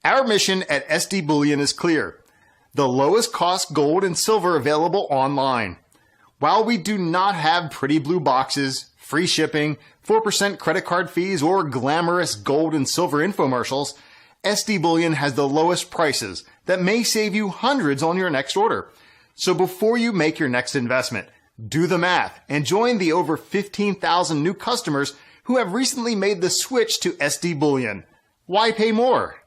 Our mission at SD Bullion is clear. The lowest cost gold and silver available online. While we do not have pretty blue boxes, free shipping, 4% credit card fees, or glamorous gold and silver infomercials, SD Bullion has the lowest prices that may save you hundreds on your next order. So before you make your next investment, do the math and join the over 15,000 new customers who have recently made the switch to SD Bullion. Why pay more?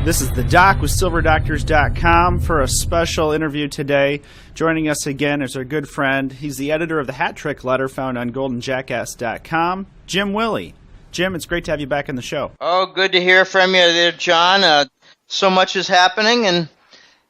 This is the Doc with SilverDoctors.com for a special interview today. Joining us again is our good friend. He's the editor of the Hat Trick Letter found on GoldenJackass.com, Jim Willie. Jim, it's great to have you back on the show. Oh, good to hear from you there, John. So much is happening, and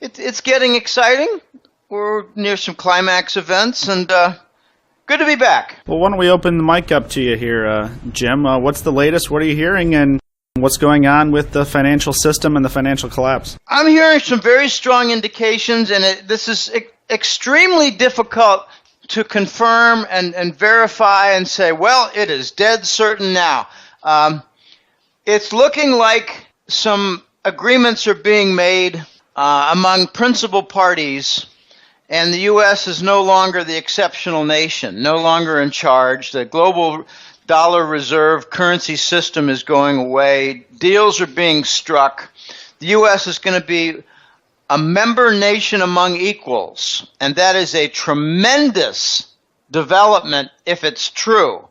it's getting exciting. We're near some climax events, and good to be back. Well, why don't we open the mic up to you here, Jim? What's the latest? What are you hearing? And what's going on with the financial system and the financial collapse? I'm hearing some very strong indications, and this is extremely difficult to confirm and verify and say, well, it is dead certain now. It's looking like some agreements are being made among principal parties, and the U.S. is no longer the exceptional nation, no longer in charge. The global dollar reserve currency system is going away. Deals are being struck. The U.S. is going to be a member nation among equals, and that is a tremendous development if it's true.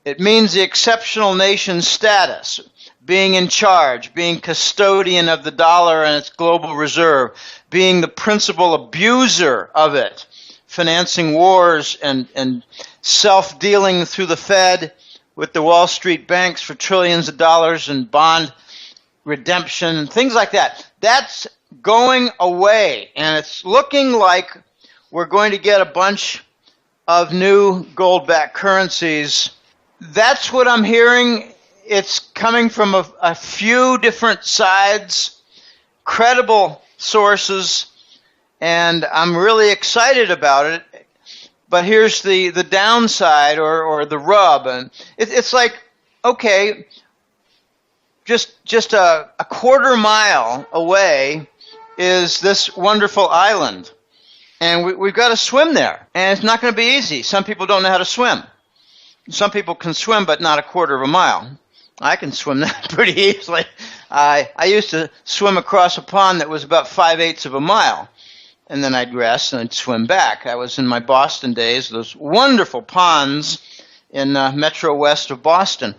It means the exceptional nation status, being in charge, being custodian of the dollar and its global reserve, being the principal abuser of it, financing wars and self-dealing through the Fed with the Wall Street banks for trillions of dollars and bond redemption and things like that. That's going away, and it's looking like we're going to get a bunch of new gold-backed currencies. That's what I'm hearing. It's coming from a few different sides, credible sources, and I'm really excited about it. But here's the downside or the rub, and it's like, okay, just a quarter mile away is this wonderful island, and we've got to swim there, and it's not going to be easy. Some people don't know how to swim. Some people can swim, but not a quarter of a mile. I can swim that pretty easily. I used to swim across a pond that was about 5/8 of a mile. And then I'd rest and I'd swim back. I was in my Boston days, those wonderful ponds in Metro West of Boston,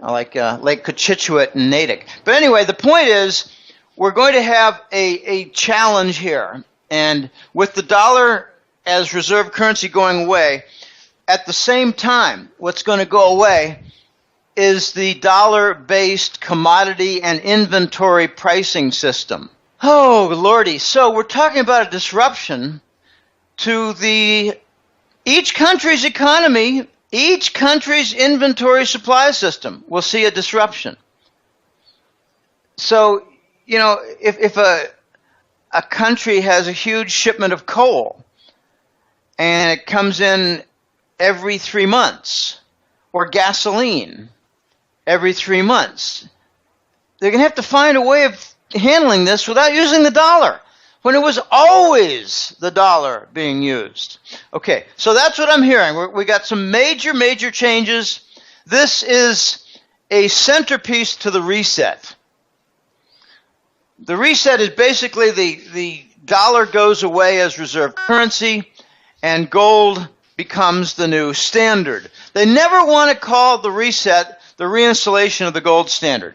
like Lake Cochituate and Natick. But anyway, the point is, we're going to have a challenge here. And with the dollar as reserve currency going away, at the same time, what's going to go away is the dollar-based commodity and inventory pricing system. Oh, Lordy. So we're talking about a disruption to each country's economy, each country's inventory supply system will see a disruption. So, you know, if a country has a huge shipment of coal and it comes in every 3 months, or gasoline every 3 months, they're going to have to find a way of handling this without using the dollar, when it was always the dollar being used. Okay, so that's what I'm hearing. We got some major changes. This is a centerpiece to the reset. The reset is basically the dollar goes away as reserve currency, and gold becomes the new standard. They never want to call the reset the reinstallation of the gold standard,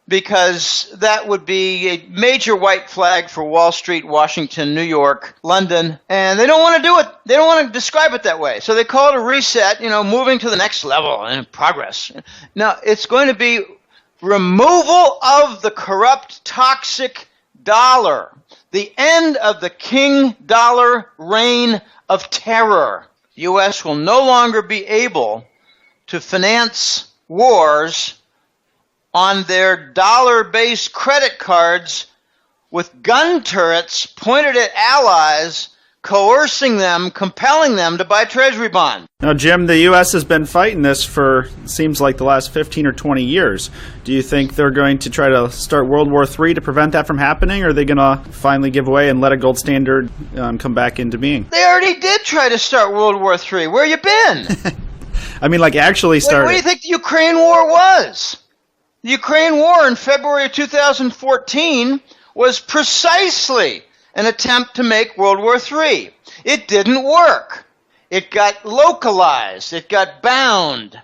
because that would be a major white flag for Wall Street, Washington, New York, London, and they don't want to do it. They don't want to describe it that way. So they call it a reset, you know, moving to the next level and progress. Now, it's going to be removal of the corrupt, toxic dollar, the end of the king dollar reign of terror. The U.S. will no longer be able to finance wars on their dollar-based credit cards with gun turrets pointed at allies coercing them, compelling them to buy Treasury bonds. Now, Jim, the U.S. has been fighting this for, seems like, the last 15 or 20 years. Do you think they're going to try to start World War III to prevent that from happening, or are they going to finally give way and let a gold standard come back into being? They already did try to start World War III. Where you been? I mean, like, actually started. What do you think the Ukraine War was? The Ukraine War in February of 2014 was precisely an attempt to make World War III. It didn't work. It got localized. It got bound.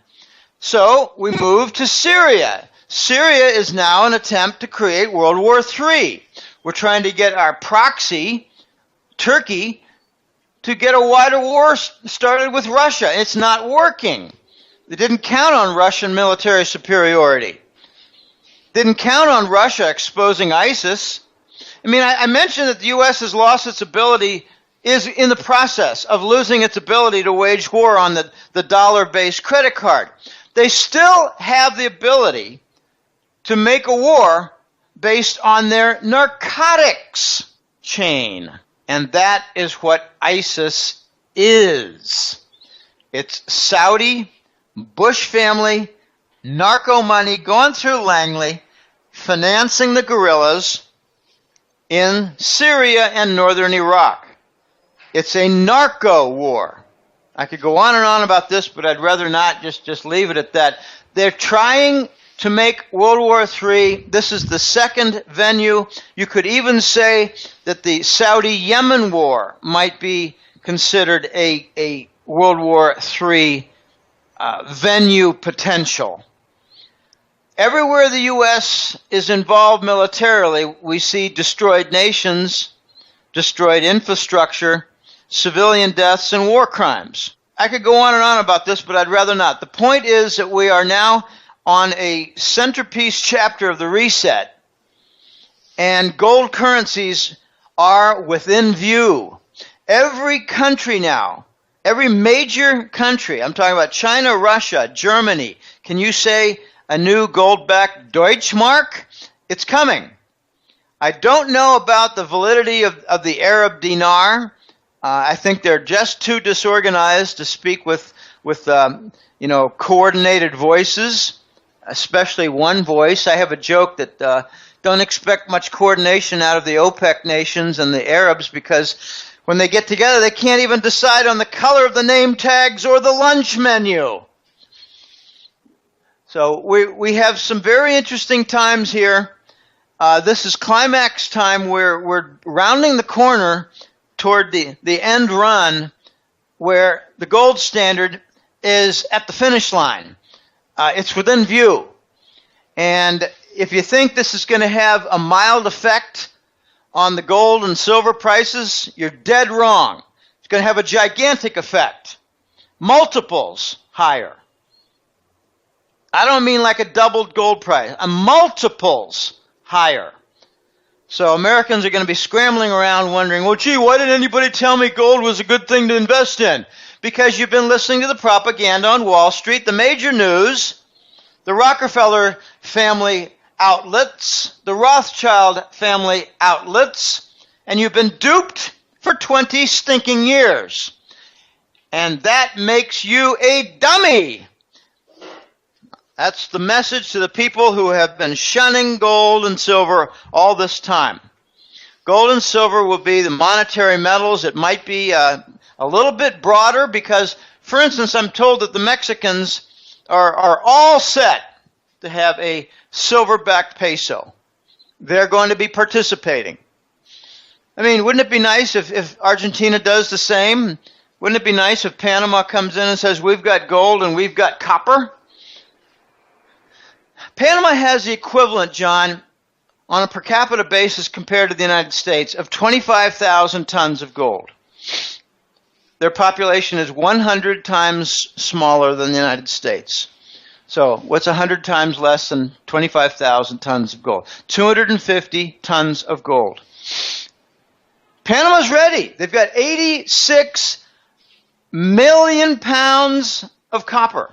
So we moved to Syria. Syria is now an attempt to create World War III. We're trying to get our proxy, Turkey, to get a wider war started with Russia. It's not working. They didn't count on Russian military superiority. Didn't count on Russia exposing ISIS. I mean, I mentioned that the U.S. has lost its ability, is in the process of losing its ability to wage war on the dollar-based credit card. They still have the ability to make a war based on their narcotics chain. And that is what ISIS is. It's Saudi, Bush family, narco money going through Langley, financing the guerrillas in Syria and northern Iraq. It's a narco war. I could go on and on about this, but I'd rather not, just leave it at that. They're trying to make World War III. This is the second venue. You could even say that the Saudi-Yemen war might be considered a World War III venue potential. Everywhere the U.S. is involved militarily, we see destroyed nations, destroyed infrastructure, civilian deaths, and war crimes. I could go on and on about this, but I'd rather not. The point is that we are now on a centerpiece chapter of the reset, and gold currencies are within view. Every country now, every major country, I'm talking about China, Russia, Germany, can you say a new gold-backed Deutschmark? It's coming. I don't know about the validity of the Arab dinar. I think they're just too disorganized to speak with coordinated voices, especially one voice. I have a joke that don't expect much coordination out of the OPEC nations and the Arabs, because when they get together, they can't even decide on the color of the name tags or the lunch menu. So we have some very interesting times here. This is climax time. We're rounding the corner toward the end run, where the gold standard is at the finish line. It's within view. And if you think this is going to have a mild effect on the gold and silver prices, you're dead wrong. It's going to have a gigantic effect. Multiples higher. I don't mean like a doubled gold price. Multiples higher. So Americans are going to be scrambling around wondering, well, gee, why didn't anybody tell me gold was a good thing to invest in? Because you've been listening to the propaganda on Wall Street, the major news, the Rockefeller family outlets, the Rothschild family outlets, and you've been duped for 20 stinking years. And that makes you a dummy. That's the message to the people who have been shunning gold and silver all this time. Gold and silver will be the monetary metals. It might be a little bit broader because, for instance, I'm told that the Mexicans are all set to have a silver-backed peso. They're going to be participating. I mean, wouldn't it be nice if Argentina does the same? Wouldn't it be nice if Panama comes in and says, we've got gold and we've got copper? Panama has the equivalent, John, on a per capita basis compared to the United States, of 25,000 tons of gold. Their population is 100 times smaller than the United States. So what's 100 times less than 25,000 tons of gold? 250 tons of gold. Panama's ready. They've got 86 million pounds of copper.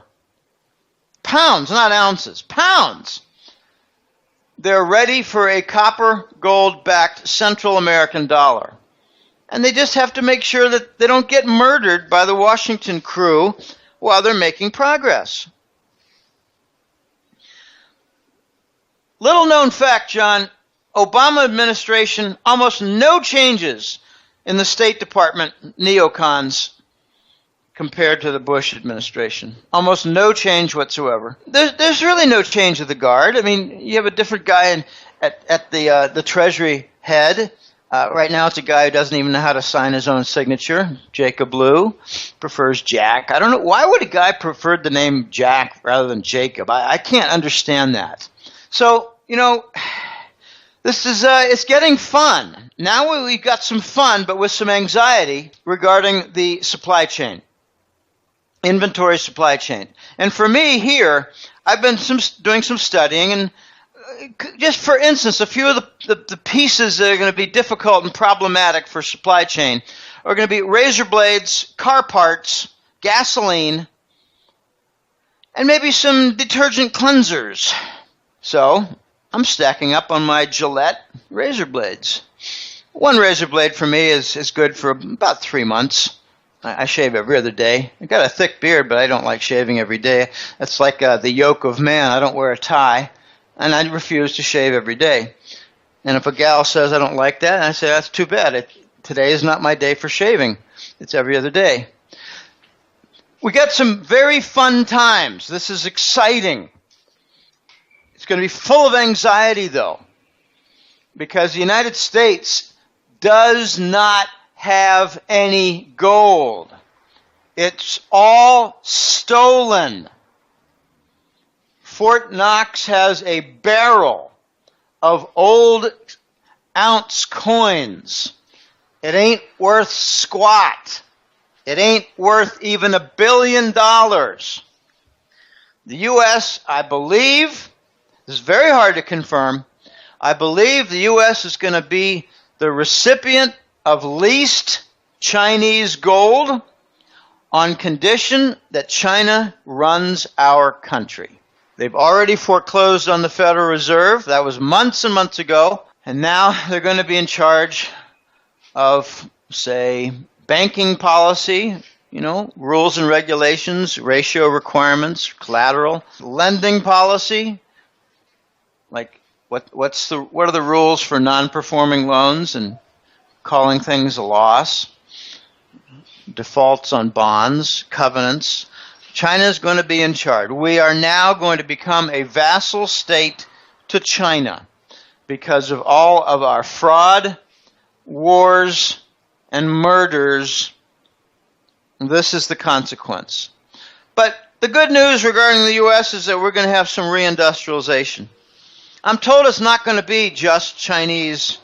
Pounds, not ounces. Pounds. They're ready for a copper gold-backed Central American dollar. and they just have to make sure that they don't get murdered by the Washington crew while they're making progress. Little known fact, John, Obama administration, almost no changes in the State Department neocons compared to the Bush administration. Almost no change whatsoever. There's really no change of the guard. I mean, you have a different guy at the Treasury head. Right now it's a guy who doesn't even know how to sign his own signature. Jacob Lew prefers Jack. I don't know. Why would a guy prefer the name Jack rather than Jacob? I can't understand that. So, this is it's getting fun. Now we've got some fun, but with some anxiety regarding the supply chain, inventory supply chain. And for me here, I've been doing some studying, and just for instance, a few of the pieces that are going to be difficult and problematic for supply chain are going to be razor blades, car parts, gasoline, and maybe some detergent cleansers. So I'm stacking up on my Gillette razor blades. One razor blade for me is good for about 3 months. I shave every other day. I got a thick beard, but I don't like shaving every day. It's like the yoke of man. I don't wear a tie, and I refuse to shave every day. And if a gal says I don't like that, I say that's too bad. Today is not my day for shaving. It's every other day. We got some very fun times. This is exciting. It's going to be full of anxiety, though, because the United States does not have any gold. It's all stolen. Fort Knox has a barrel of old ounce coins. It ain't worth squat. It ain't worth even $1 billion. The U.S., I believe, this is very hard to confirm, I believe the U.S. is going to be the recipient of leased Chinese gold on condition that China runs our country. They've already foreclosed on the Federal Reserve. That was months and months ago. And now they're going to be in charge of, say, banking policy, rules and regulations, ratio requirements, collateral, lending policy, like what are the rules for non-performing loans and calling things a loss, defaults on bonds, covenants. China is going to be in charge. We are now going to become a vassal state to China because of all of our fraud, wars, and murders. This is the consequence. But the good news regarding the U.S. is that we're going to have some reindustrialization. I'm told it's not going to be just Chinese,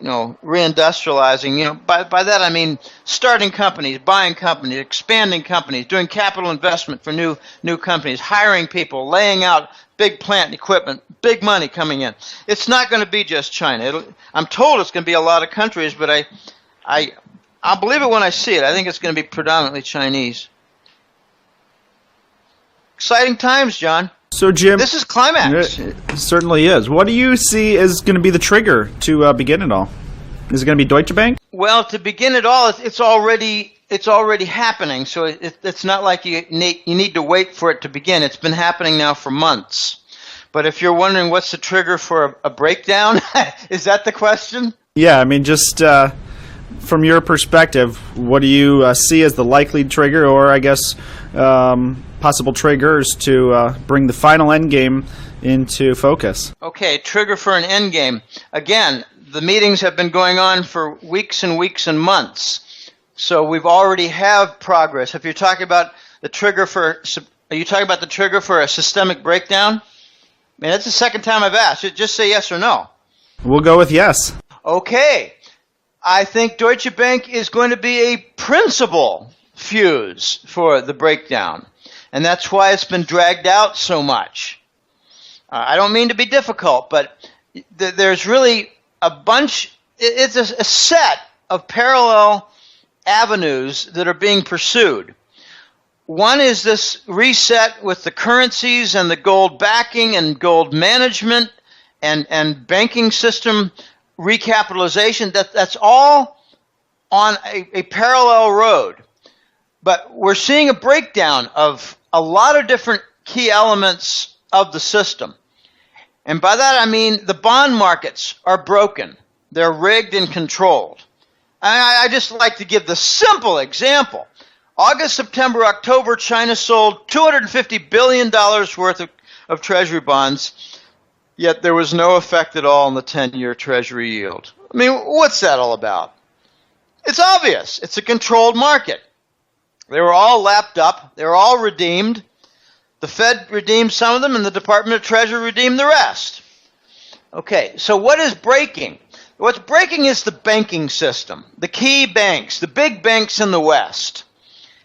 reindustrializing. By that I mean starting companies, buying companies, expanding companies, doing capital investment for new companies, hiring people, laying out big plant equipment, big money coming in. It's not going to be just China. I'm told it's going to be a lot of countries, but I'll believe it when I see it. I think it's going to be predominantly Chinese. Exciting times, John. So, Jim, this is climax. It certainly is. What do you see is going to be the trigger to begin it all? Is it going to be Deutsche Bank? Well, to begin it all, it's already happening. So it's not like you need to wait for it to begin. It's been happening now for months. But if you're wondering what's the trigger for a breakdown, is that the question? Yeah, I mean, just from your perspective, what do you see as the likely trigger, or I guess possible triggers to bring the final end game into focus? Okay, trigger for an end game. Again, the meetings have been going on for weeks and weeks and months, so we've already have progress. If you're talking about the trigger for, are you talking about the trigger for a systemic breakdown? I mean, that's the second time I've asked. Just say yes or no. We'll go with yes. Okay. I think Deutsche Bank is going to be a principal fuse for the breakdown, and that's why it's been dragged out so much. I don't mean to be difficult, but there's really a bunch, it's a set of parallel avenues that are being pursued. One is this reset with the currencies and the gold backing and gold management and banking system recapitalization. That's all on a parallel road. But we're seeing a breakdown of a lot of different key elements of the system. And by that I mean the bond markets are broken. They're rigged and controlled. I just like to give the simple example. August, September, October, China sold $250 billion worth of Treasury bonds, yet there was no effect at all on the 10-year Treasury yield. I mean, what's that all about? It's obvious. It's a controlled market. They were all lapped up. They were all redeemed. The Fed redeemed some of them, and the Department of Treasury redeemed the rest. Okay, so what is breaking? What's breaking is the banking system, the key banks, the big banks in the West.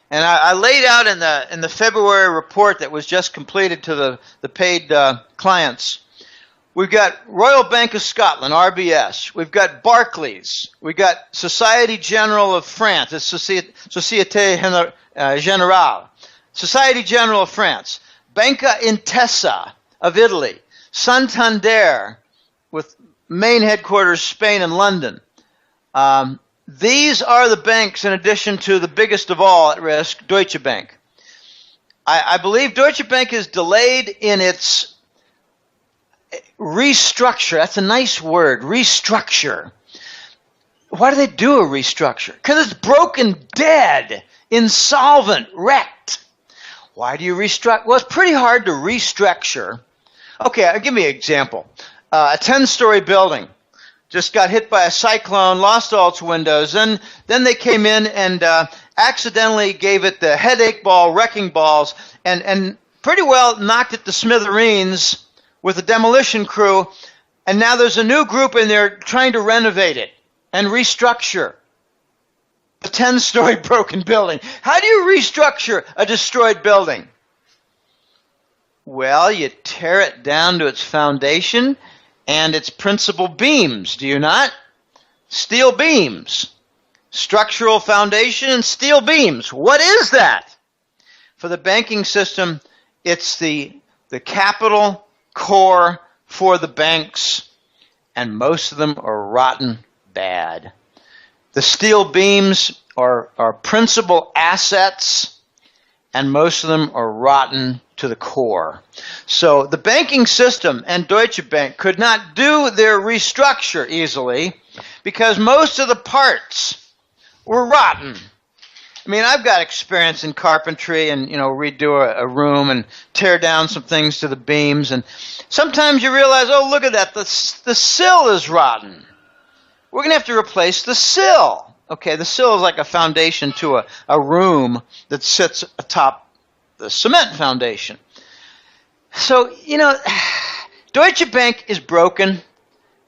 And I laid out in the February report that was just completed to the paid clients. We've got Royal Bank of Scotland, RBS. We've got Barclays. We've got Société Générale of France. It's Société Générale. Société Générale of France. Banca Intesa of Italy. Santander, with main headquarters Spain and London. These are the banks in addition to the biggest of all at risk, Deutsche Bank. I believe Deutsche Bank is delayed in its restructure. That's a nice word, restructure. Why do they do a restructure? Because it's broken, dead, insolvent, wrecked. Why do you restructure? Well, it's pretty hard to restructure. Okay, I'll give me an example. A 10-story building just got hit by a cyclone, lost all its windows. Then they came in and accidentally gave it the headache ball, wrecking balls, and pretty well knocked it to smithereens with a demolition crew. And now there's a new group in there trying to renovate it and restructure a 10-story broken building. How do you restructure a destroyed building? Well, you tear it down to its foundation and its principal beams, do you not? Steel beams. Structural foundation and steel beams. What is that? For the banking system, it's the capital core for the banks, and most of them are rotten bad. The steel beams are principal assets, and most of them are rotten to the core. So the banking system and Deutsche Bank could not do their restructure easily because most of the parts were rotten. I mean, I've got experience in carpentry and, redo a room and tear down some things to the beams. And sometimes you realize, oh, look at that, the sill is rotten. We're going to have to replace the sill. Okay, the sill is like a foundation to a room that sits atop the cement foundation. So, Deutsche Bank is broken.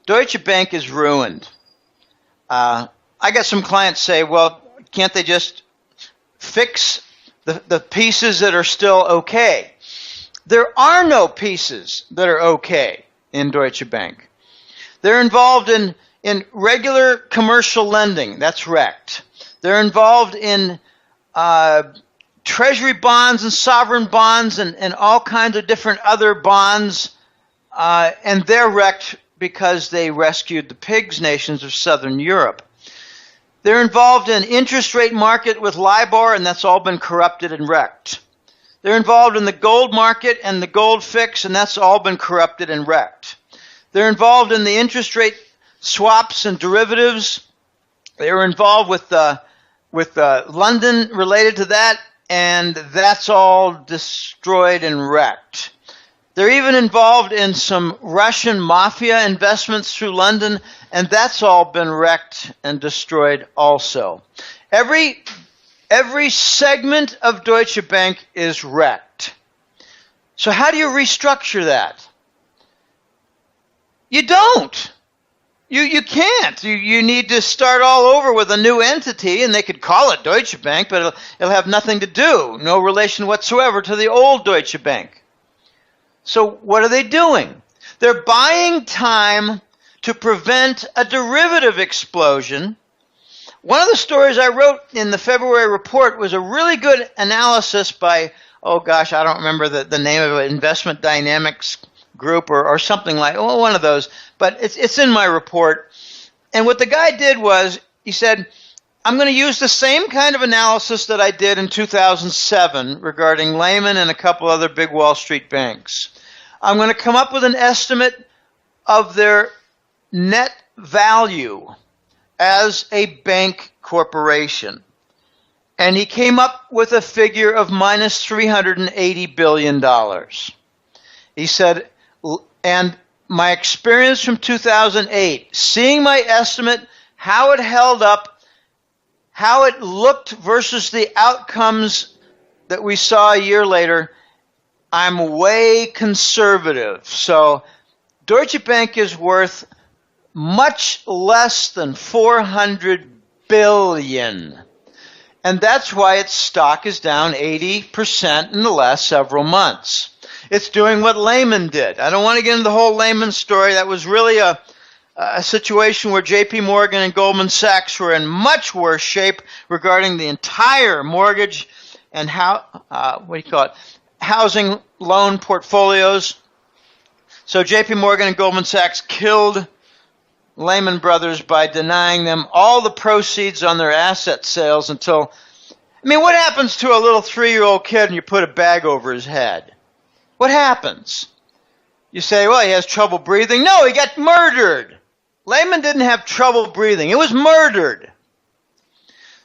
Deutsche Bank is ruined. I got some clients say, well, can't they just fix the pieces that are still okay? There are no pieces that are okay in Deutsche Bank. They're involved in regular commercial lending. That's wrecked. They're involved in treasury bonds and sovereign bonds and all kinds of different other bonds, and they're wrecked because they rescued the pigs nations of Southern Europe. They're involved in interest rate market with LIBOR, and that's all been corrupted and wrecked. They're involved in the gold market and the gold fix, and that's all been corrupted and wrecked. They're involved in the interest rate swaps and derivatives. They were involved with London related to that, and that's all destroyed and wrecked. They're even involved in some Russian mafia investments through London, and that's all been wrecked and destroyed also. Every segment of Deutsche Bank is wrecked. So how do you restructure that? You don't. You can't. You need to start all over with a new entity, and they could call it Deutsche Bank, but it'll have nothing to do, no relation whatsoever to the old Deutsche Bank. So what are they doing? They're buying time to prevent a derivative explosion. One of the stories I wrote in the February report was a really good analysis by, I don't remember the name of it, Investment Dynamics Group or something like, one of those. But it's in my report. And what the guy did was, he said, I'm going to use the same kind of analysis that I did in 2007 regarding Lehman and a couple other big Wall Street banks. I'm going to come up with an estimate of their net value as a bank corporation. And he came up with a figure of minus $380 billion. He said, and my experience from 2008, seeing my estimate, how it held up, how it looked versus the outcomes that we saw a year later, I'm way conservative. So Deutsche Bank is worth much less than $400 billion. And that's why its stock is down 80% in the last several months. It's doing what Lehman did. I don't want to get into the whole Lehman story. That was really a situation where J.P. Morgan and Goldman Sachs were in much worse shape regarding the entire mortgage and housing loan portfolios. So J.P. Morgan and Goldman Sachs killed Lehman Brothers by denying them all the proceeds on their asset sales until, what happens to a little 3-year-old kid and you put a bag over his head? What happens? You say, well, he has trouble breathing. No, he got murdered. Lehman didn't have trouble breathing. It was murdered.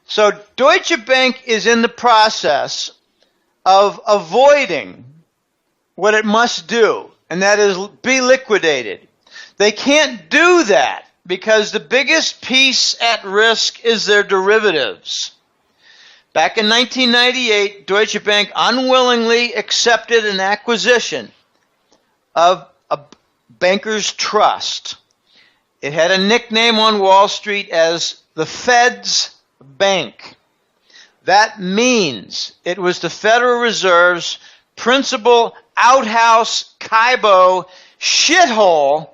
So Deutsche Bank is in the process of avoiding what it must do, and that is be liquidated. They can't do that because the biggest piece at risk is their derivatives. Back in 1998, Deutsche Bank unwillingly accepted an acquisition of a banker's trust. It had a nickname on Wall Street as the Fed's Bank. That means it was the Federal Reserve's principal outhouse, Kaibo, shithole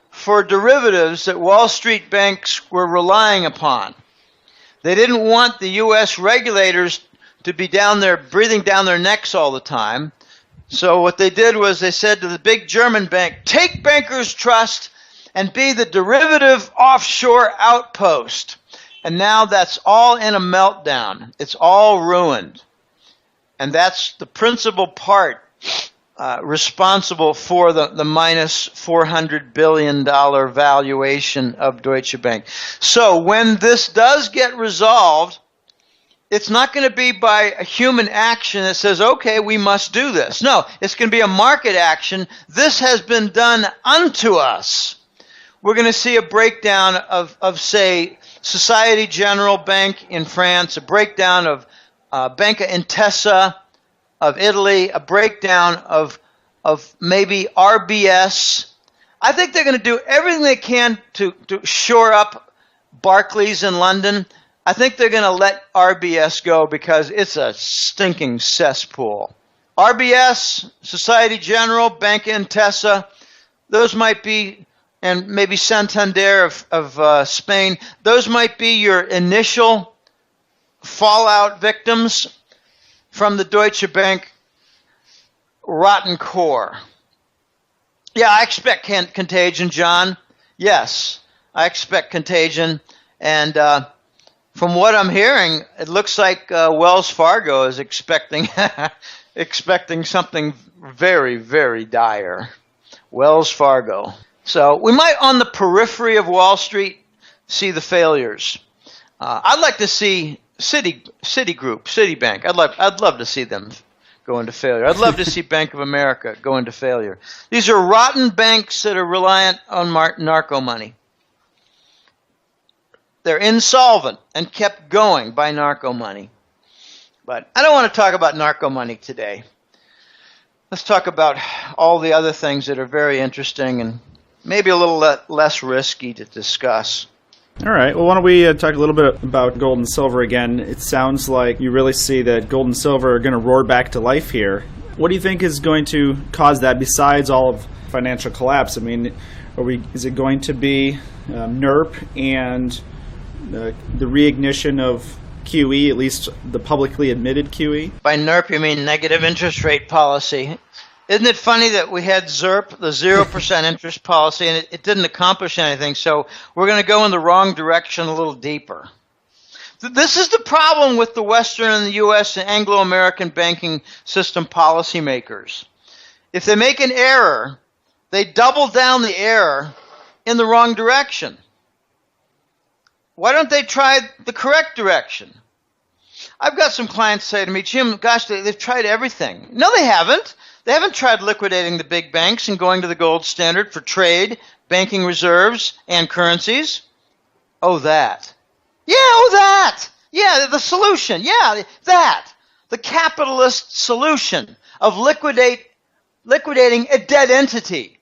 for derivatives that Wall Street banks were relying upon. They didn't want the U.S. regulators to be down there breathing down their necks all the time. So what they did was they said to the big German bank, take bankers' trust and be the derivative offshore outpost. And now that's all in a meltdown. It's all ruined. And that's the principal part responsible for the minus $400 billion valuation of Deutsche Bank. So when this does get resolved, it's not going to be by a human action that says, okay, we must do this. No, it's going to be a market action. This has been done unto us. We're going to see a breakdown of say, Societe Generale Bank in France, a breakdown of Banca Intesa of Italy, a breakdown of maybe RBS. I think they're going to do everything they can to shore up Barclays in London. I think they're going to let RBS go because it's a stinking cesspool. RBS, Societe Generale, Banca Intesa, those might be, and maybe Santander of Spain, those might be your initial fallout victims from the Deutsche Bank rotten core. Yeah, I expect contagion, John. Yes, I expect contagion. And from what I'm hearing, it looks like Wells Fargo is expecting something very, very dire. Wells Fargo. So we might, on the periphery of Wall Street, see the failures. I'd like to see Citigroup, Citibank. I'd love to see them go into failure. I'd love to see Bank of America go into failure. These are rotten banks that are reliant on narco money. They're insolvent and kept going by narco money. But I don't want to talk about narco money today. Let's talk about all the other things that are very interesting and maybe a little less risky to discuss. All right. Well, why don't we talk a little bit about gold and silver again? It sounds like you really see that gold and silver are going to roar back to life here. What do you think is going to cause that besides all of financial collapse? I mean, is it going to be NERP and the reignition of QE, at least the publicly admitted QE? By NERP, you mean negative interest rate policy. Isn't it funny that we had ZIRP, the 0% interest policy, and it didn't accomplish anything, so we're going to go in the wrong direction a little deeper. This is the problem with the Western and the U.S. and Anglo-American banking system policymakers. If they make an error, they double down the error in the wrong direction. Why don't they try the correct direction? I've got some clients say to me, Jim, gosh, they've tried everything. No, they haven't. They haven't tried liquidating the big banks and going to the gold standard for trade, banking reserves, and currencies. Oh, that. Yeah, oh, that. Yeah, the solution. Yeah, that. The capitalist solution of liquidating a dead entity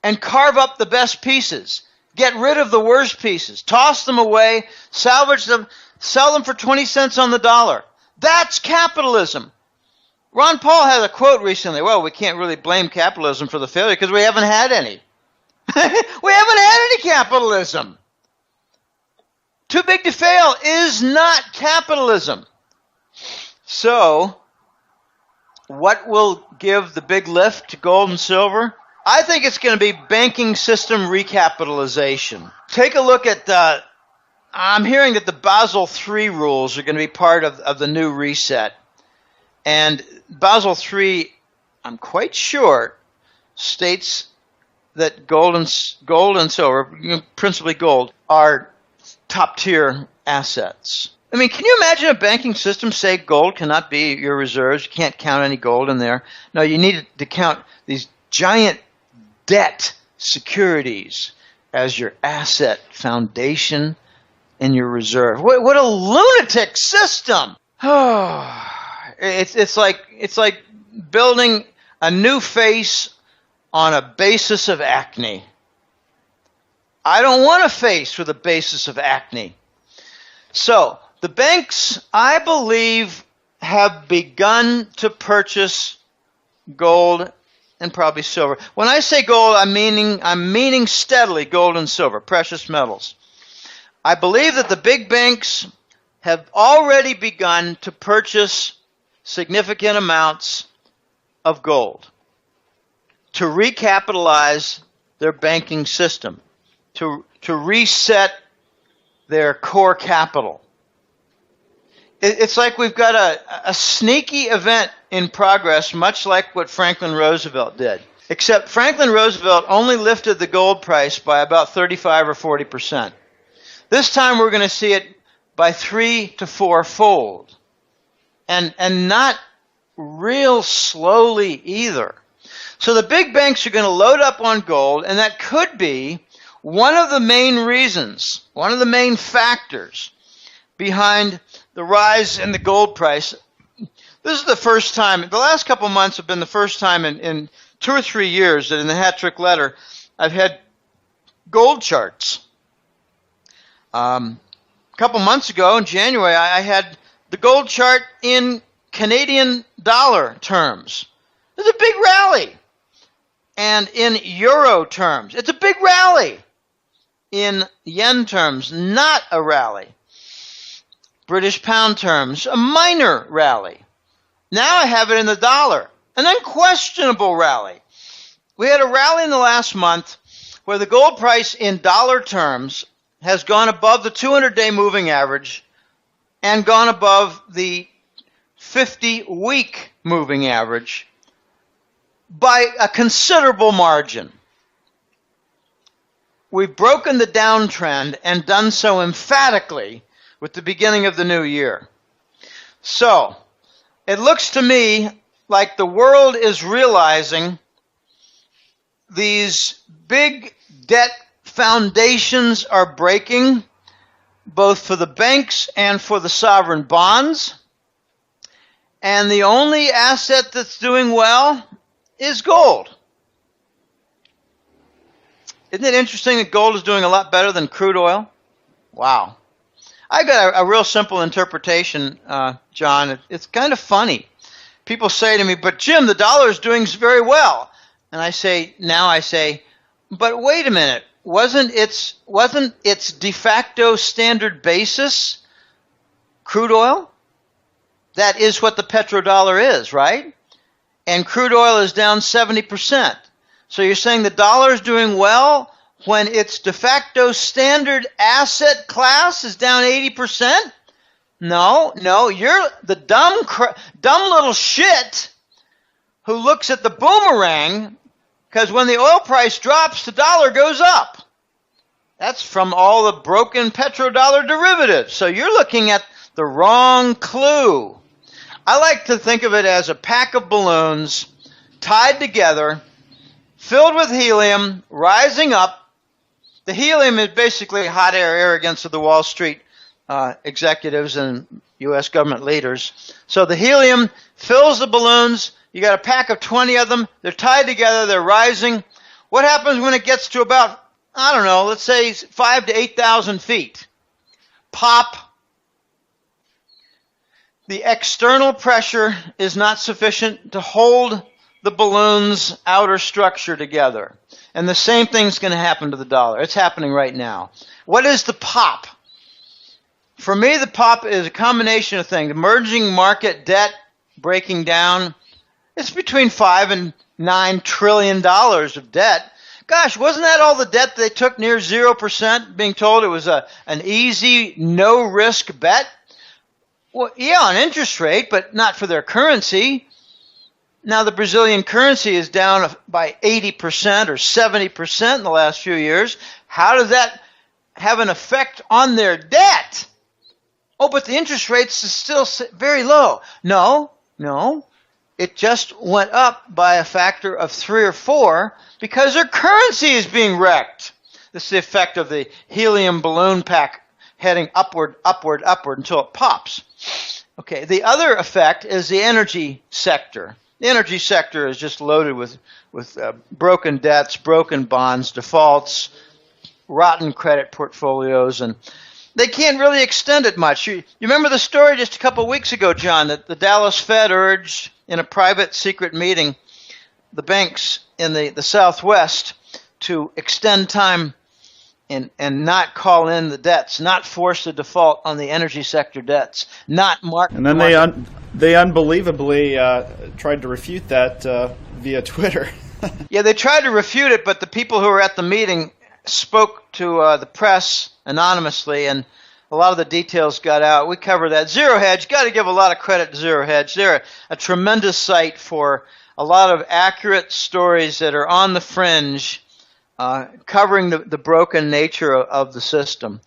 and carve up the best pieces. Get rid of the worst pieces. Toss them away. Salvage them. Sell them for 20 cents on the dollar. That's capitalism. Ron Paul had a quote recently. Well, we can't really blame capitalism for the failure because we haven't had any. We haven't had any capitalism. Too big to fail is not capitalism. So, what will give the big lift to gold and silver? I think it's going to be banking system recapitalization. Take a look at, I'm hearing that the Basel III rules are going to be part of the new reset. And Basel III, I'm quite sure, states that gold and silver, principally gold, are top-tier assets. I mean, can you imagine a banking system say gold cannot be your reserves? You can't count any gold in there. No, you need to count these giant debt securities as your asset foundation and your reserve. What a lunatic system! It's like building a new face on a basis of acne. I don't want a face with a basis of acne. So, the banks, I believe, have begun to purchase gold and probably silver. When I say gold, I'm meaning steadily gold and silver, precious metals. I believe that the big banks have already begun to purchase significant amounts of gold to recapitalize their banking system, to reset their core capital. It's like we've got a sneaky event in progress, much like what Franklin Roosevelt did. Except Franklin Roosevelt only lifted the gold price by about 35 or 40%. This time we're going to see it by 3 to 4-fold. And not real slowly either. So the big banks are going to load up on gold, and that could be one of the main reasons, one of the main factors behind the rise in the gold price. This is the first time, the last couple months have been the first time in 2 or 3 years that in the Hat Trick Letter I've had gold charts. A couple months ago in January I had the gold chart in Canadian dollar terms. It's a big rally. And in euro terms, it's a big rally. In yen terms, not a rally. British pound terms, a minor rally. Now I have it in the dollar, an unquestionable rally. We had a rally in the last month where the gold price in dollar terms has gone above the 200-day moving average and gone above the 50-week moving average by a considerable margin. We've broken the downtrend and done so emphatically with the beginning of the new year. So, it looks to me like the world is realizing these big debt foundations are breaking, both for the banks and for the sovereign bonds. And the only asset that's doing well is gold. Isn't it interesting that gold is doing a lot better than crude oil? Wow. I got a real simple interpretation, John. It's kind of funny. People say to me, but Jim, the dollar is doing very well. And I say, but wait a minute. Wasn't its de facto standard basis crude oil? That is what the petrodollar is, right? And crude oil is down 70%. So you're saying the dollar is doing well when its de facto standard asset class is down 80%? No, you're the dumb little shit who looks at the boomerang, because when the oil price drops, the dollar goes up. That's from all the broken petrodollar derivatives. So you're looking at the wrong clue. I like to think of it as a pack of balloons tied together, filled with helium, rising up. The helium is basically hot air arrogance of the Wall Street executives and U.S. government leaders. So the helium fills the balloons. You got a pack of 20 of them. They're tied together. They're rising. What happens when it gets to about, I don't know, let's say 5,000 to 8,000 feet? Pop. The external pressure is not sufficient to hold the balloon's outer structure together. And the same thing's going to happen to the dollar. It's happening right now. What is the pop? For me, the pop is a combination of things. Emerging market debt breaking down. It's between $5 and $9 trillion of debt. Gosh, wasn't that all the debt they took near 0%, being told it was an easy, no-risk bet? Well, yeah, on interest rate, but not for their currency. Now the Brazilian currency is down by 80% or 70% in the last few years. How does that have an effect on their debt? Oh, but the interest rates is still very low. No. It just went up by a factor of 3 or 4 because their currency is being wrecked. This is the effect of the helium balloon pack heading upward until it pops. Okay, the other effect is the energy sector. The energy sector is just loaded with broken debts, broken bonds, defaults, rotten credit portfolios, and they can't really extend it much. You remember the story just a couple of weeks ago, John, that the Dallas Fed urged in a private secret meeting the banks in the Southwest to extend time and not call in the debts, not force the default on the energy sector debts, not mark. And then they unbelievably tried to refute that via Twitter. Yeah, they tried to refute it, but the people who were at the meeting spoke to the press anonymously, and a lot of the details got out. We cover that. Zero Hedge, got to give a lot of credit to Zero Hedge. They're a tremendous site for a lot of accurate stories that are on the fringe, covering the broken nature of the system.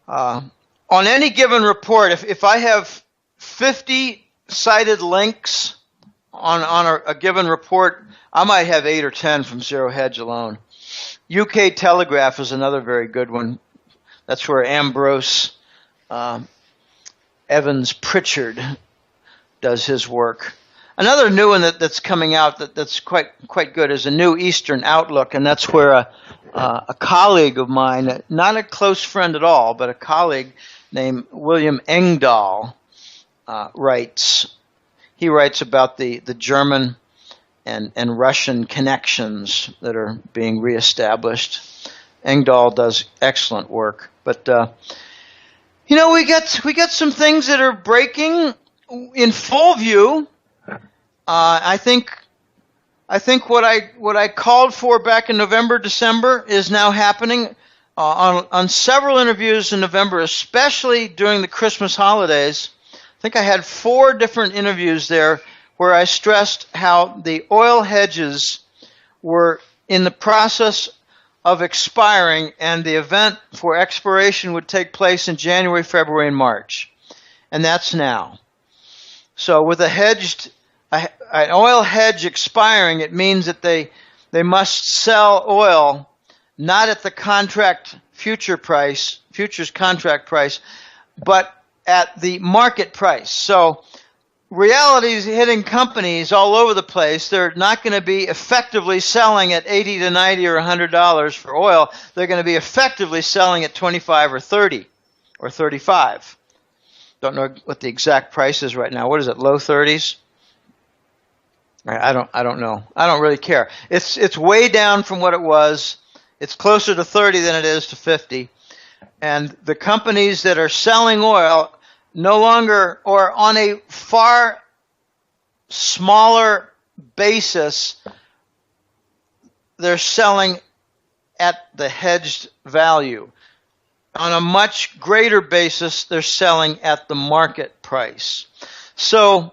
On any given report, if I have 50 cited links on a given report, I might have 8 or 10 from Zero Hedge alone. UK Telegraph is another very good one. That's where Ambrose Evans Pritchard does his work. Another new one that's coming out that's quite good is a New Eastern Outlook, and that's where a colleague of mine, not a close friend at all, but a colleague named William Engdahl writes. He writes about the German and Russian connections that are being reestablished. Engdahl does excellent work, but we got some things that are breaking in full view. I think what I called for back in November, December is now happening on several interviews in November, especially during the Christmas holidays. I think I had 4 different interviews there where I stressed how the oil hedges were in the process of expiring, and the event for expiration would take place in January, February, and March. And that's now. So with an oil hedge expiring, it means that they must sell oil not at the futures contract price, but at the market price. So reality is hitting companies all over the place. They're not going to be effectively selling at $80 to $90 or $100 for oil. They're going to be effectively selling at 25 or 30 or 35. Don't know what the exact price is right now. What is it? Low 30s? I don't know. I don't really care. It's way down from what it was. It's closer to 30 than it is to 50. And the companies that are selling oil no longer, or on a far smaller basis, they're selling at the hedged value. On a much greater basis, they're selling at the market price. So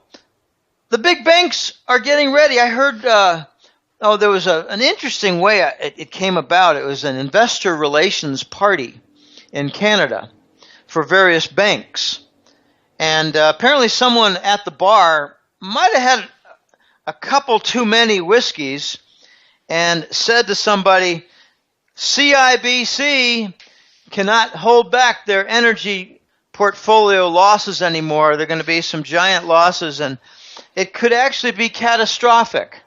the big banks are getting ready. I heard, there was an interesting way it came about. It was an investor relations party in Canada for various banks. And apparently someone at the bar might have had a couple too many whiskeys and said to somebody, CIBC cannot hold back their energy portfolio losses anymore. There are going to be some giant losses, and it could actually be catastrophic.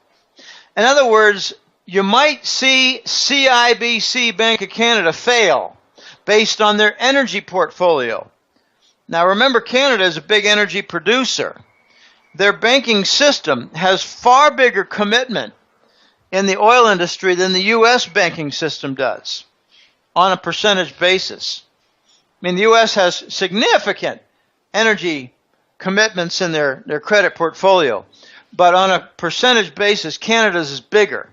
In other words, you might see CIBC Bank of Canada fail based on their energy portfolio. Now remember, Canada is a big energy producer. Their banking system has far bigger commitment in the oil industry than the U.S. banking system does on a percentage basis. I mean, the U.S. has significant energy commitments in their credit portfolio, but on a percentage basis, Canada's is bigger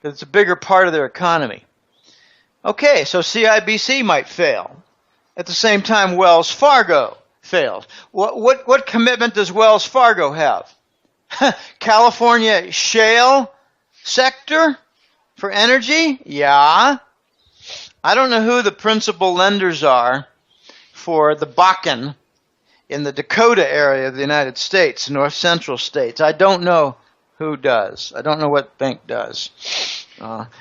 because it's a bigger part of their economy. Okay, so CIBC might fail. At the same time, Wells Fargo failed. What commitment does Wells Fargo have? California shale sector for energy? Yeah. I don't know who the principal lenders are for the Bakken in the Dakota area of the United States, north central states. I don't know who does. I don't know what bank does.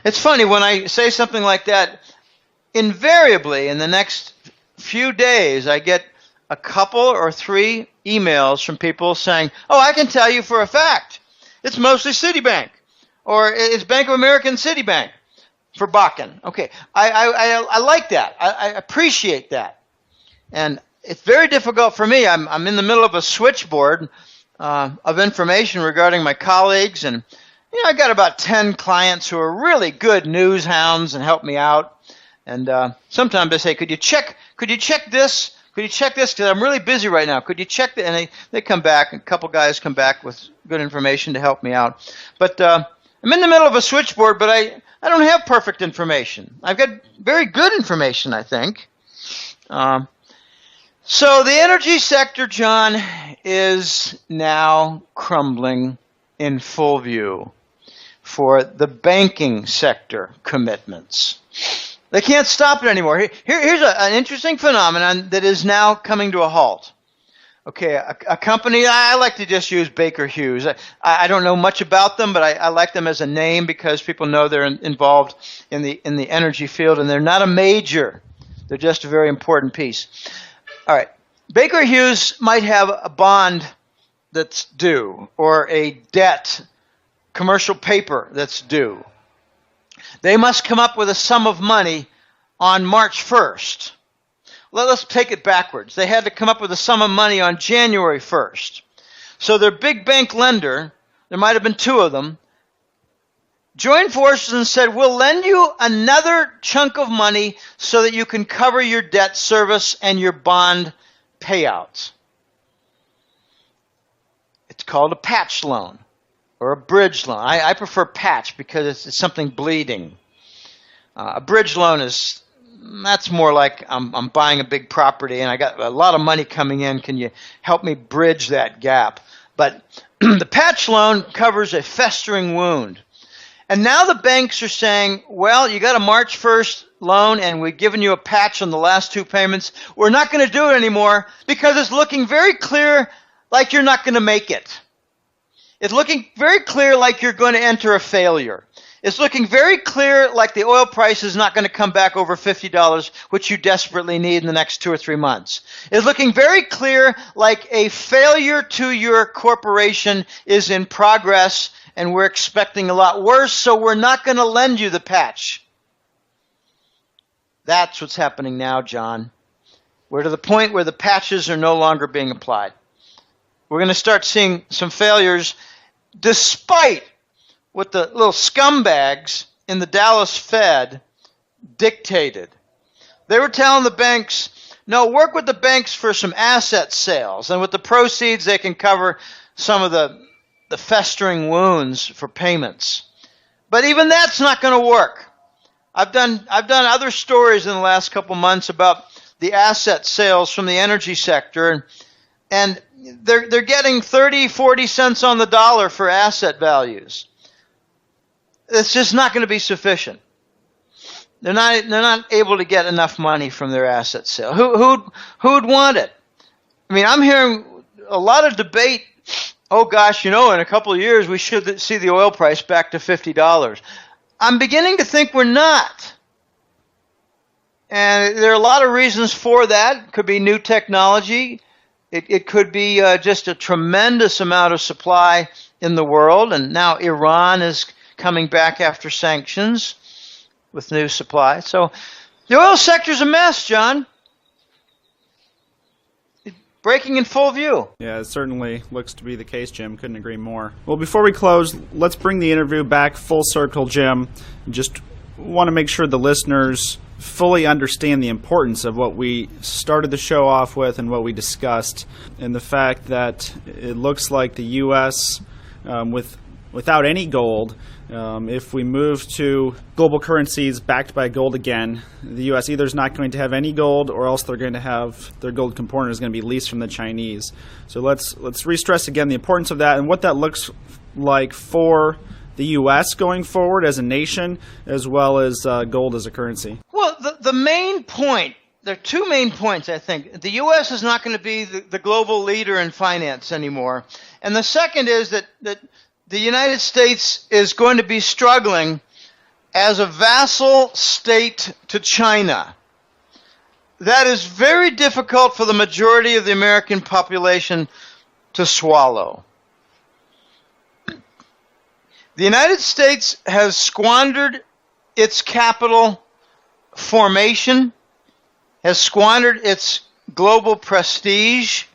It's funny, when I say something like that, invariably in the next few days I get a couple or three emails from people saying, oh, I can tell you for a fact, it's mostly Citibank, or it's Bank of America and Citibank for Bakken. Okay, I like that. I appreciate that. And it's very difficult for me. I'm in the middle of a switchboard of information regarding my colleagues, and I got about 10 clients who are really good news hounds and help me out. And sometimes I say, could you check this? Could you check this? Because I'm really busy right now. Could you check that? And they come back, and a couple guys come back with good information to help me out. But I'm in the middle of a switchboard, but I don't have perfect information. I've got very good information, I think. So the energy sector, John, is now crumbling in full view for the banking sector commitments. They can't stop it anymore. Here's an interesting phenomenon that is now coming to a halt. Okay, a company, I like to just use Baker Hughes. I don't know much about them, but I like them as a name because people know they're involved in the energy field, and they're not a major. They're just a very important piece. All right, Baker Hughes might have a bond that's due, or a debt, commercial paper that's due. They must come up with a sum of money on March 1st. Let's take it backwards. They had to come up with a sum of money on January 1st. So their big bank lender, there might have been two of them, joined forces and said, we'll lend you another chunk of money so that you can cover your debt service and your bond payouts. It's called a patch loan or a bridge loan. I prefer patch because it's something bleeding. A bridge loan that's more like I'm buying a big property and I got a lot of money coming in. Can you help me bridge that gap? But the patch loan covers a festering wound. And now the banks are saying, well, you got a March 1st loan and we've given you a patch on the last two payments. We're not going to do it anymore because it's looking very clear like you're not going to make it. It's looking very clear like you're going to enter a failure. It's looking very clear like the oil price is not going to come back over $50, which you desperately need in the next 2 or 3 months. It's looking very clear like a failure to your corporation is in progress, and we're expecting a lot worse, so we're not going to lend you the patch. That's what's happening now, John. We're to the point where the patches are no longer being applied. We're going to start seeing some failures despite what the little scumbags in the Dallas Fed dictated. They were telling the banks, no, work with the banks for some asset sales, and with the proceeds they can cover some of the festering wounds for payments. But even that's not going to work. I've done other stories in the last couple months about the asset sales from the energy sector, and they're getting 30, 40 cents on the dollar for asset values. It's just not going to be sufficient. They're not able to get enough money from their asset sale. Who'd want it? I mean, I'm hearing a lot of debate. Oh gosh, in a couple of years we should see the oil price back to $50. I'm beginning to think we're not. And there are a lot of reasons for that. It could be new technology. It could be just a tremendous amount of supply in the world. And now Iran is coming back after sanctions with new supply. So the oil sector's a mess, John. Breaking in full view. Yeah, it certainly looks to be the case, Jim. Couldn't agree more. Well, before we close, let's bring the interview back full circle, Jim. Just want to make sure the listeners fully understand the importance of what we started the show off with and what we discussed, and the fact that it looks like the U.S., without any gold, if we move to global currencies backed by gold again, the U.S. either is not going to have any gold, or else they're going to have their gold component is going to be leased from the Chinese. So let's re-stress again the importance of that and what that looks like for the U.S. going forward as a nation, as well as gold as a currency. Well, the main point, there are two main points, I think. The U.S. is not going to be the global leader in finance anymore. And the second is that the United States is going to be struggling as a vassal state to China. That is very difficult for the majority of the American population to swallow. The United States has squandered its capital formation, has squandered its global prestige.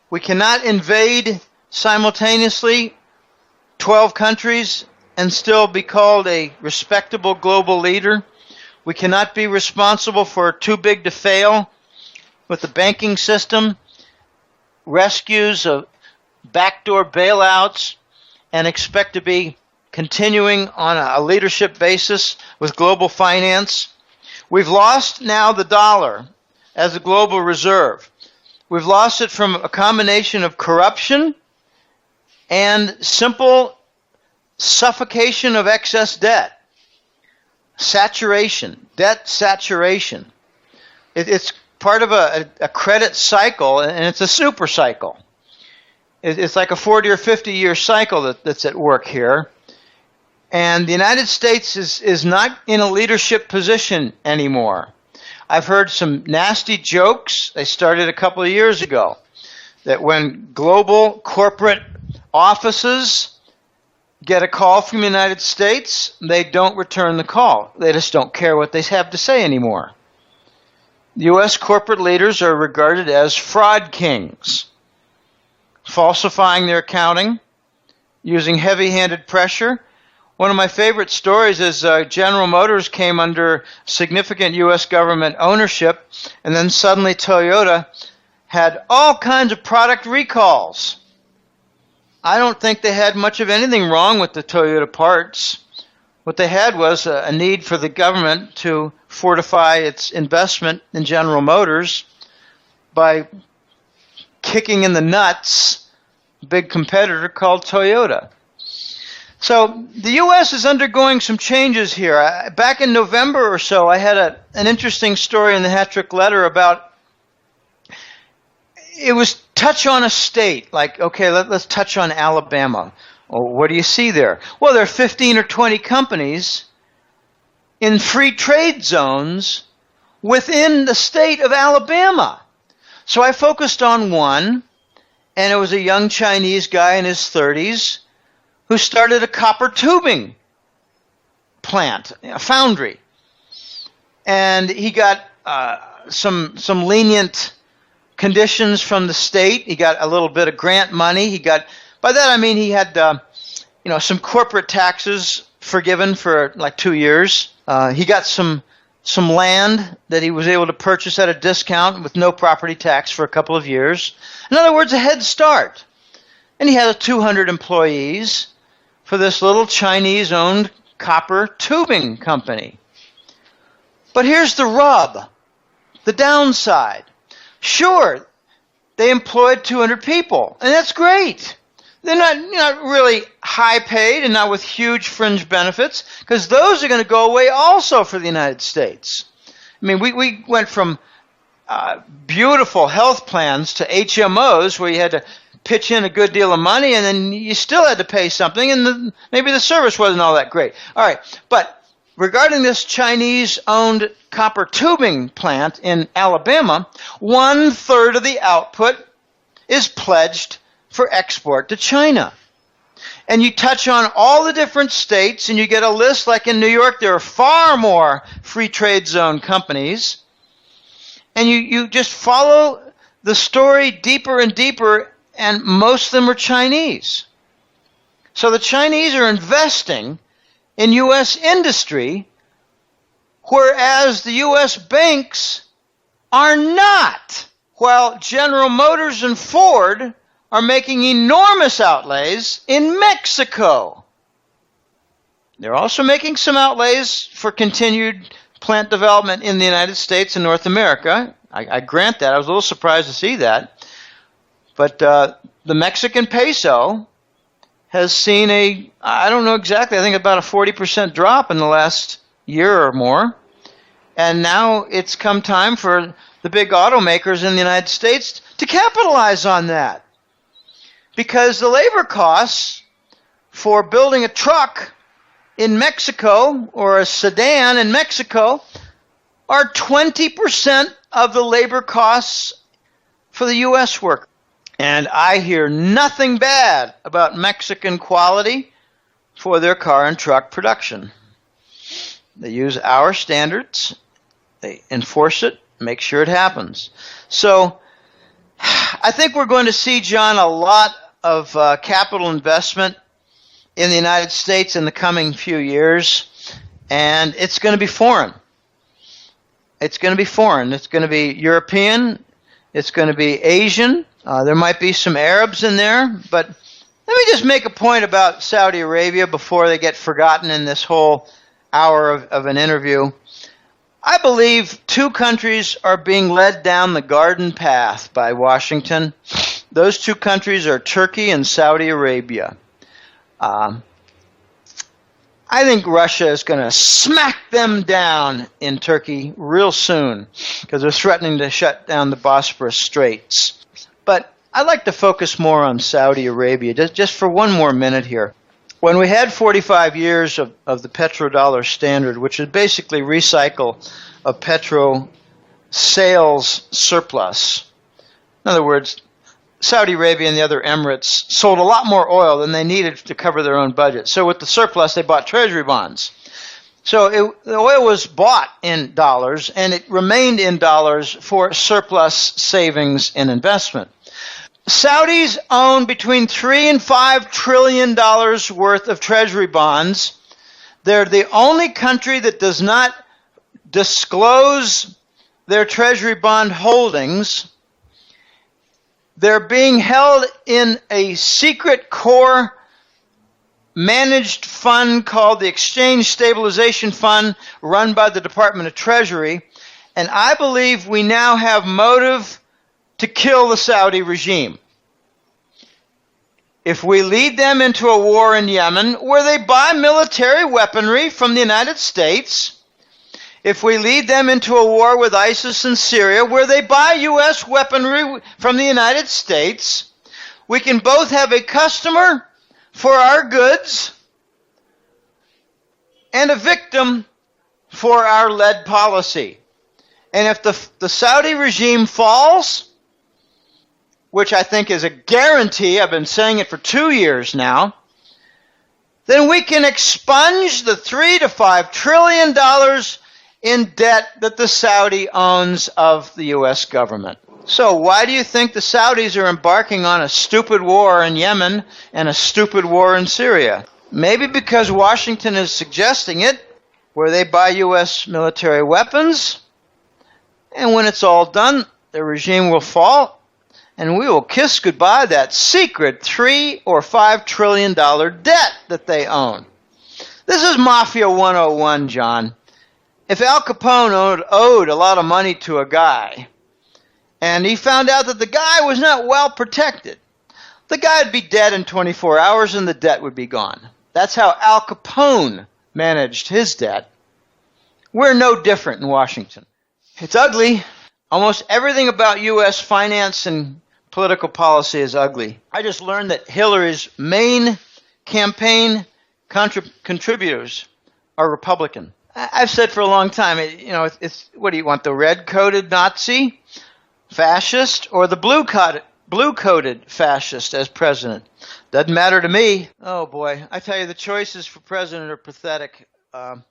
We cannot invade simultaneously 12 countries and still be called a respectable global leader. We cannot be responsible for too big to fail with the banking system, rescues of backdoor bailouts, and expect to be continuing on a leadership basis with global finance. We've lost now the dollar as a global reserve. We've lost it from a combination of corruption and simple suffocation of excess debt. Saturation, debt saturation. It's part of a credit cycle, and it's a super cycle. It's like a 40 or 50 year cycle that's at work here. And the United States is not in a leadership position anymore. I've heard some nasty jokes. They started a couple of years ago, that when global corporate offices get a call from the United States, they don't return the call. They just don't care what they have to say anymore. U.S. corporate leaders are regarded as fraud kings, falsifying their accounting, using heavy-handed pressure. One of my favorite stories is General Motors came under significant U.S. government ownership, and then suddenly Toyota had all kinds of product recalls. I don't think they had much of anything wrong with the Toyota parts. What they had was a need for the government to fortify its investment in General Motors by kicking in the nuts a big competitor called Toyota. So the U.S. is undergoing some changes here. Back in November or so, I had an interesting story in the Hat-Trick Letter about, it was touch on a state, like, okay, let's touch on Alabama. Well, what do you see there? Well, there are 15 or 20 companies in free trade zones within the state of Alabama. So I focused on one, and it was a young Chinese guy in his 30s who started a copper tubing plant, a foundry. And he got some lenient conditions from the state. He got a little bit of grant money. By that I mean he had some corporate taxes forgiven for like 2 years. He got some land that he was able to purchase at a discount with no property tax for a couple of years. In other words, a head start. And he had 200 employees for this little Chinese-owned copper tubing company. But here's the rub, the downside. Sure, they employed 200 people, and that's great. They're not really high paid and not with huge fringe benefits, because those are going to go away also for the United States. I mean, we went from beautiful health plans to HMOs where you had to pitch in a good deal of money, and then you still had to pay something, and maybe the service wasn't all that great. All right, but regarding this Chinese-owned copper tubing plant in Alabama, 1/3 of the output is pledged for export to China. And you touch on all the different states, and you get a list like in New York, there are far more free trade zone companies. And you just follow the story deeper and deeper, and most of them are Chinese. So the Chinese are investing in U.S. industry, whereas the U.S. banks are not, while General Motors and Ford are making enormous outlays in Mexico. They're also making some outlays for continued plant development in the United States and North America. I grant that. I was a little surprised to see that. But the Mexican peso has seen I don't know exactly, I think about a 40% drop in the last year or more. And now it's come time for the big automakers in the United States to capitalize on that. Because the labor costs for building a truck in Mexico or a sedan in Mexico are 20% of the labor costs for the U.S. worker. And I hear nothing bad about Mexican quality for their car and truck production. They use our standards, they enforce it, make sure it happens. So I think we're going to see, John, a lot of capital investment in the United States in the coming few years, and it's going to be foreign. It's going to be foreign. It's going to be European. It's going to be Asian. There might be some Arabs in there, but let me just make a point about Saudi Arabia before they get forgotten in this whole hour of an interview. I believe two countries are being led down the garden path by Washington. Those two countries are Turkey and Saudi Arabia. I think Russia is going to smack them down in Turkey real soon because they're threatening to shut down the Bosphorus Straits. But I'd like to focus more on Saudi Arabia just for one more minute here. When we had 45 years of the petrodollar standard, which is basically recycle of petro sales surplus. In other words, Saudi Arabia and the other Emirates sold a lot more oil than they needed to cover their own budget. So with the surplus, they bought treasury bonds. So the oil was bought in dollars, and it remained in dollars for surplus savings and investment. Saudis own between $3 and $5 trillion worth of treasury bonds. They're the only country that does not disclose their treasury bond holdings. They're being held in a secret core managed fund called the Exchange Stabilization Fund, run by the Department of Treasury. And I believe we now have motive to kill the Saudi regime. If we lead them into a war in Yemen where they buy military weaponry from the United States, if we lead them into a war with ISIS in Syria where they buy U.S. weaponry from the United States, we can both have a customer for our goods and a victim for our lead policy. And if the Saudi regime falls, which I think is a guarantee, I've been saying it for 2 years now, then we can expunge the $3 to $5 trillion in debt that the Saudi owns of the U.S. government. So why do you think the Saudis are embarking on a stupid war in Yemen and a stupid war in Syria? Maybe because Washington is suggesting it, where they buy U.S. military weapons, and when it's all done, the regime will fall, and we will kiss goodbye that secret $3 or $5 trillion debt that they own. This is Mafia 101, John. if Al Capone owed a lot of money to a guy, and he found out that the guy was not well protected, the guy would be dead in 24 hours and the debt would be gone. That's how Al Capone managed his debt. We're no different in Washington. It's ugly. Almost everything about U.S. finance and political policy is ugly. I just learned that Hillary's main campaign contributors are Republican. I've said for a long time, it's what do you want, the red-coated Nazi fascist or the blue-coated fascist as president? Doesn't matter to me. Oh, boy. I tell you, the choices for president are pathetic. But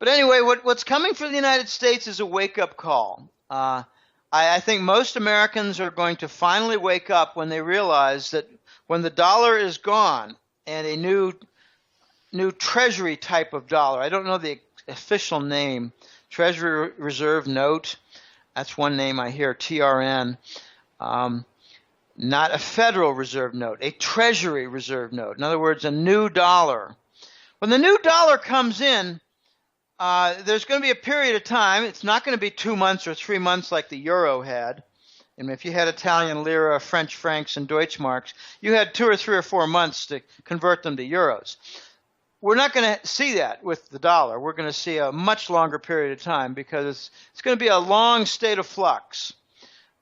anyway, what's coming for the United States is a wake-up call. I think most Americans are going to finally wake up when they realize that when the dollar is gone and a new Treasury type of dollar, I don't know the official name, Treasury Reserve Note, that's one name I hear, TRN, not a Federal Reserve Note, a Treasury Reserve Note. In other words, a new dollar. When the new dollar comes in, there's going to be a period of time. It's not going to be 2 months or 3 months like the euro had. And if you had Italian lira, French francs, and Deutschmarks, you had 2 or 3 or 4 months to convert them to euros. We're not going to see that with the dollar. We're going to see a much longer period of time because it's going to be a long state of flux.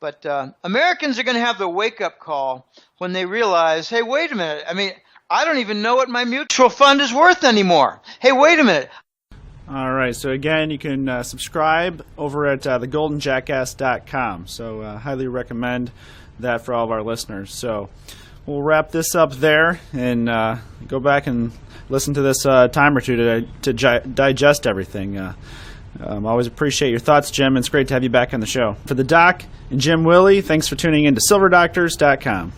But Americans are going to have the wake-up call when they realize, hey, wait a minute. I don't even know what my mutual fund is worth anymore. Hey, wait a minute. All right, so again, you can subscribe over at thegoldenjackass.com. So highly recommend that for all of our listeners. So we'll wrap this up there and go back and listen to this time or two to digest everything. Always appreciate your thoughts, Jim. It's great to have you back on the show. For the Doc and Jim Willie, thanks for tuning in to silverdoctors.com.